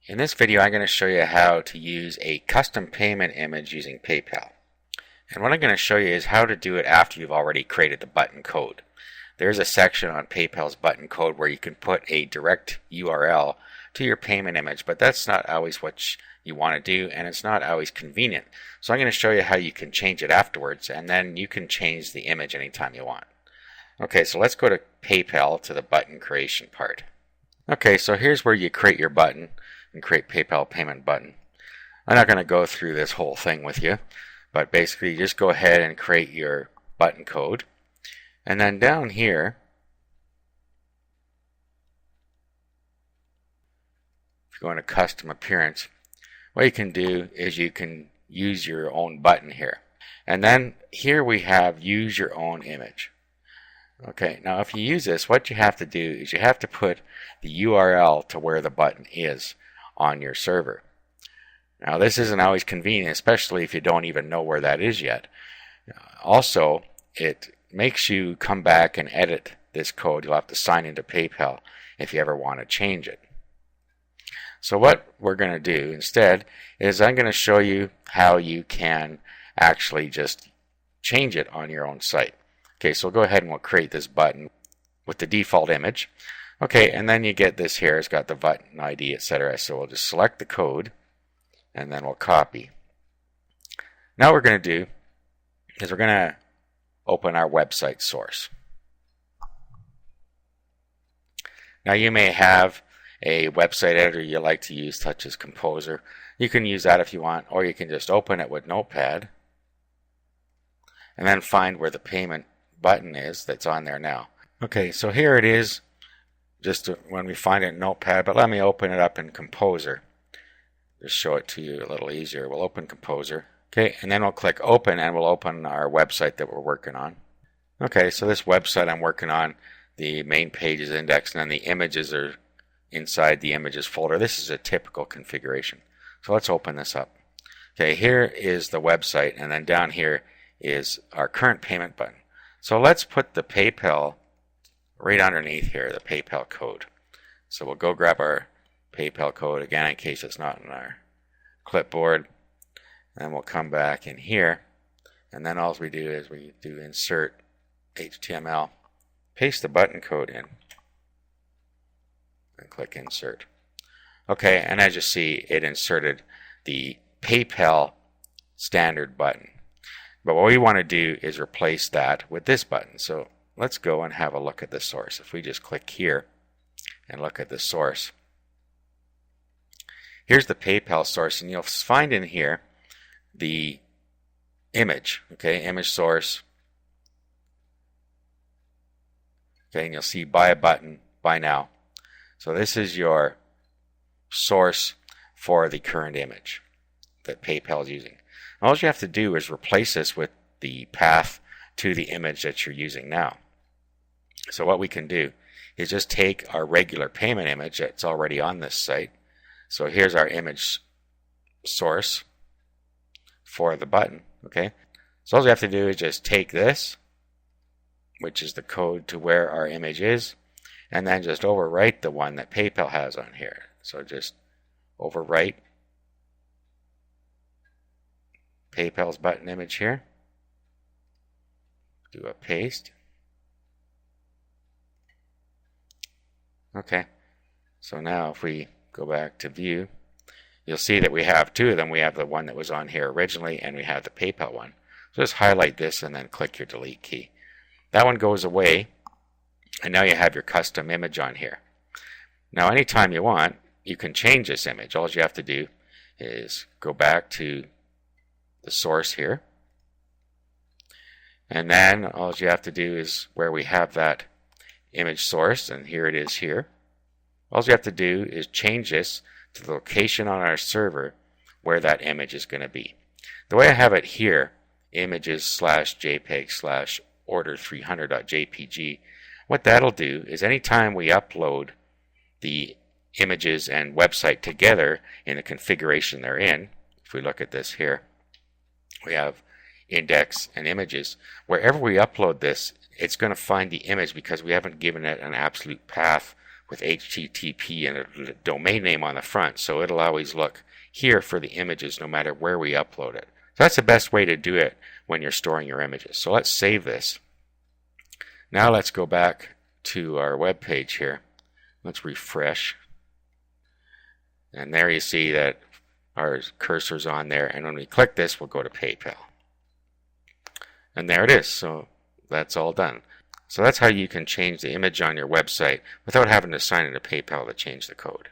In this video, I'm going to show you how to use a custom payment image using PayPal. And what I'm going to show you is how to do it after you've already created the button code. There's a section on PayPal's button code where you can put a direct URL to your payment image, but that's not always what you want to do, and it's not always convenient. So I'm going to show you how you can change it afterwards, and then you can change the image anytime you want. Okay, so let's go to PayPal to the button creation part. Okay, so here's where you create your button and create PayPal payment button. I'm not going to go through this whole thing with you, but basically you just go ahead and create your button code. And then down here, if you go into custom appearance, what you can do is you can use your own button here. And then here we have use your own image. Okay, now if you use this, what you have to do is you have to put the URL to where the button is on your server. Now this isn't always convenient, especially if you don't even know where that is yet. Also, it makes you come back and edit this code. You'll have to sign into PayPal if you ever want to change it. So what we're going to do instead is I'm going to show you how you can actually just change it on your own site. Okay, so we'll go ahead and we'll create this button with the default image. Okay, and then you get this here. It's got the button ID, etc. So we'll just select the code and then we'll copy. Now what we're going to do is we're going to open our website source. Now you may have a website editor you like to use, such as Composer. You can use that if you want, or you can just open it with Notepad and then find where the payment button is that's on there now. Okay, so here it is just when we find it in Notepad, but let me open it up in Composer. Just show it to you a little easier. We'll open Composer. Okay, and then we'll click Open and we'll open our website that we're working on. Okay, so this website I'm working on, the main page is indexed and then the images are inside the images folder. This is a typical configuration. So let's open this up. Okay, here is the website, and then down here is our current payment button. So let's put the PayPal right underneath here, the PayPal code. So we'll go grab our PayPal code again in case it's not in our clipboard. And we'll come back in here, and then all we do is we do insert HTML, paste the button code in, and click insert. Okay, and as you see, it inserted the PayPal standard button. But what we want to do is replace that with this button. So let's go and have a look at the source. If we just click here and look at the source, here's the PayPal source, and you'll find in here the image. Okay, image source. Okay, and you'll see buy a button, buy now. So this is your source for the current image that PayPal is using. All you have to do is replace this with the path to the image that you're using now. So what we can do is just take our regular payment image that's already on this site. So here's our image source for the button. Okay, so all you have to do is just take this, which is the code to where our image is, and then just overwrite the one that PayPal has on here. So just overwrite PayPal's button image here. Do a paste. Okay, so now if we go back to view, you'll see that we have two of them. We have the one that was on here originally, and we have the PayPal one. So just highlight this and then click your delete key. That one goes away, and now you have your custom image on here. Now anytime you want, you can change this image. All you have to do is go back to the source here, and then all you have to do is where we have that image source, and here it is here. All you have to do is change this to the location on our server where that image is going to be. The way I have it here, images/jpeg/order300.jpg, what that'll do is anytime we upload the images and website together in the configuration they're in, if we look at this here, we have index and images. Wherever we upload this, it's going to find the image because we haven't given it an absolute path with HTTP and a domain name on the front, so it'll always look here for the images no matter where we upload it. So that's the best way to do it when you're storing your images. So let's save this. Now let's go back to our web page here. Let's refresh. And there you see that our cursor's on there, and when we click this, we'll go to PayPal. And there it is. So that's all done. So that's how you can change the image on your website without having to sign into PayPal to change the code.